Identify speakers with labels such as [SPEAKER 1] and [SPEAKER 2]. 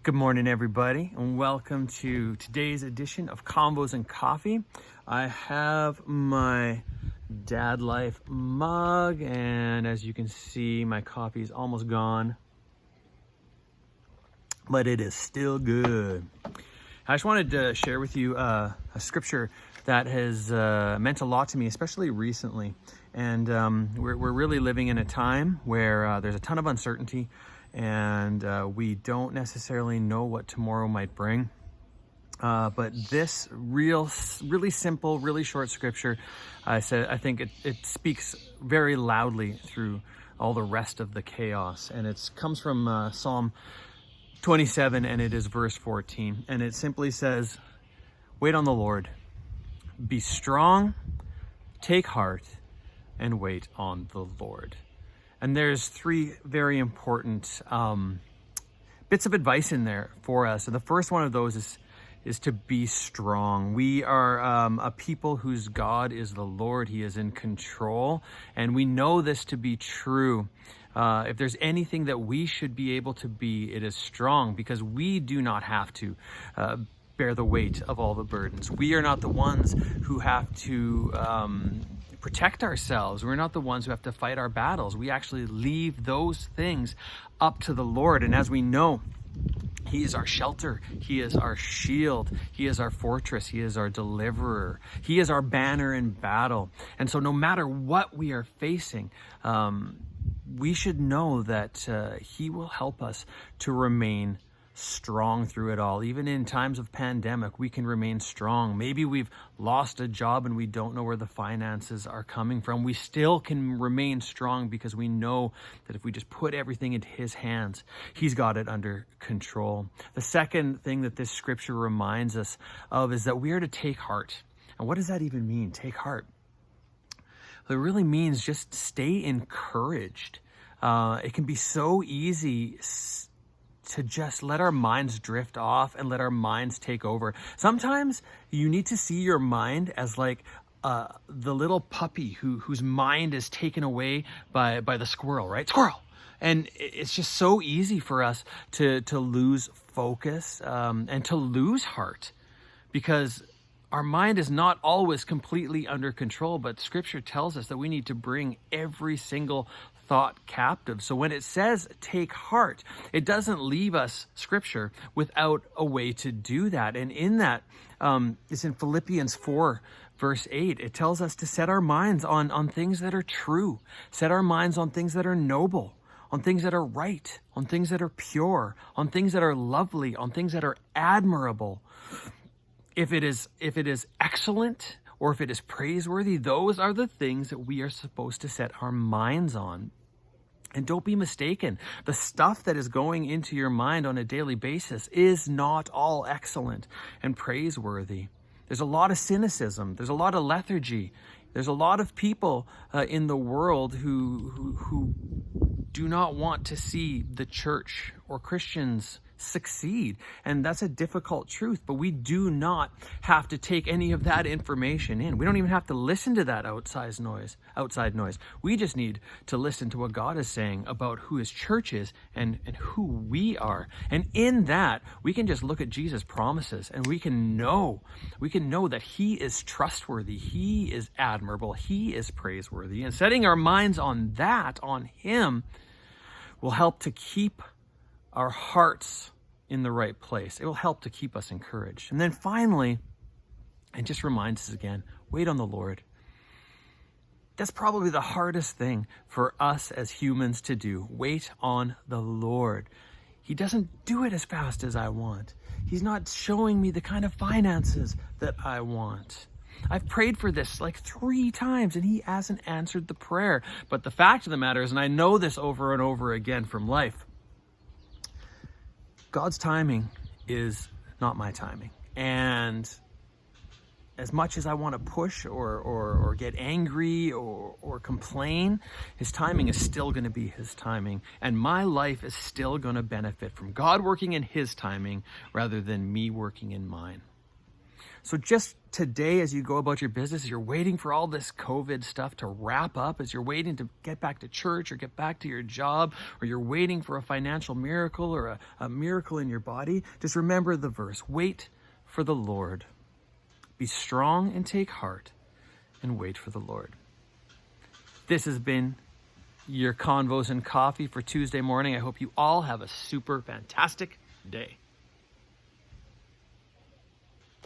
[SPEAKER 1] Good morning, everybody, and welcome to today's edition of Convos and Coffee. I have my Dad Life mug, and as you can see, my coffee is almost gone, but it is still good. I just wanted to share with you a scripture that has meant a lot to me, especially recently. And we're really living in a time where there's a ton of uncertainty, and we don't necessarily know what tomorrow might bring. But this really simple, really short scripture, I think it speaks very loudly through all the rest of the chaos. And it comes from Psalm 27, and it is verse 14. And it simply says, "Wait on the Lord, be strong, take heart, and wait on the Lord." And there's three very important bits of advice in there for us. And the first one of those is to be strong. We are a people whose God is the Lord. He is in control. And we know this to be true. If there's anything that we should be able to be, it is strong, because we do not have to bear the weight of all the burdens. We are not the ones who have to protect ourselves. We're not the ones who have to fight our battles. We actually leave those things up to the Lord. And as we know, He is our shelter. He is our shield. He is our fortress. He is our deliverer. He is our banner in battle. And so no matter what we are facing, we should know that He will help us to remain strong through it all. Even in times of pandemic, we can remain strong. Maybe we've lost a job and we don't know where the finances are coming from. We still can remain strong because we know that if we just put everything into His hands, He's got it under control. The second thing that this scripture reminds us of is that we are to take heart. And what does that even mean, take heart? Well, it really means just stay encouraged. It can be so easy to just let our minds drift off and let our minds take over. Sometimes you need to see your mind as like the little puppy whose mind is taken away by the squirrel, right? Squirrel! And it's just so easy for us to lose focus and to lose heart, because our mind is not always completely under control, but Scripture tells us that we need to bring every single thought captive. So when it says take heart, it doesn't leave us, Scripture, without a way to do that. And in that, it's in Philippians 4, verse 8. It tells us to set our minds on things that are true, set our minds on things that are noble, on things that are right, on things that are pure, on things that are lovely, on things that are admirable. If it is excellent, or if it is praiseworthy, those are the things that we are supposed to set our minds on. And don't be mistaken, the stuff that is going into your mind on a daily basis is not all excellent and praiseworthy. There's a lot of cynicism. There's a lot of lethargy. There's a lot of people in the world who do not want to see the church or Christians succeed. And that's a difficult truth, but we do not have to take any of that information in. We don't even have to listen to that outside noise. We just need to listen to what God is saying about who His church is and who we are. And in that, we can just look at Jesus' promises, and we can know that He is trustworthy, He is admirable, He is praiseworthy. And setting our minds on that, on Him, will help to keep our hearts in the right place. It will help to keep us encouraged. And then finally, it just reminds us again, wait on the Lord. That's probably the hardest thing for us as humans to do. Wait on the Lord. He doesn't do it as fast as I want. He's not showing me the kind of finances that I want. I've prayed for this like 3 times and He hasn't answered the prayer. But the fact of the matter is, and I know this over and over again from life, God's timing is not my timing. And as much as I want to push or get angry or complain, His timing is still going to be His timing. And my life is still going to benefit from God working in His timing rather than me working in mine. So just today, as you go about your business, you're waiting for all this COVID stuff to wrap up, as you're waiting to get back to church or get back to your job, or you're waiting for a financial miracle or a miracle in your body, just remember the verse, wait for the Lord. Be strong and take heart and wait for the Lord. This has been your Convos and Coffee for Tuesday morning. I hope you all have a super fantastic day.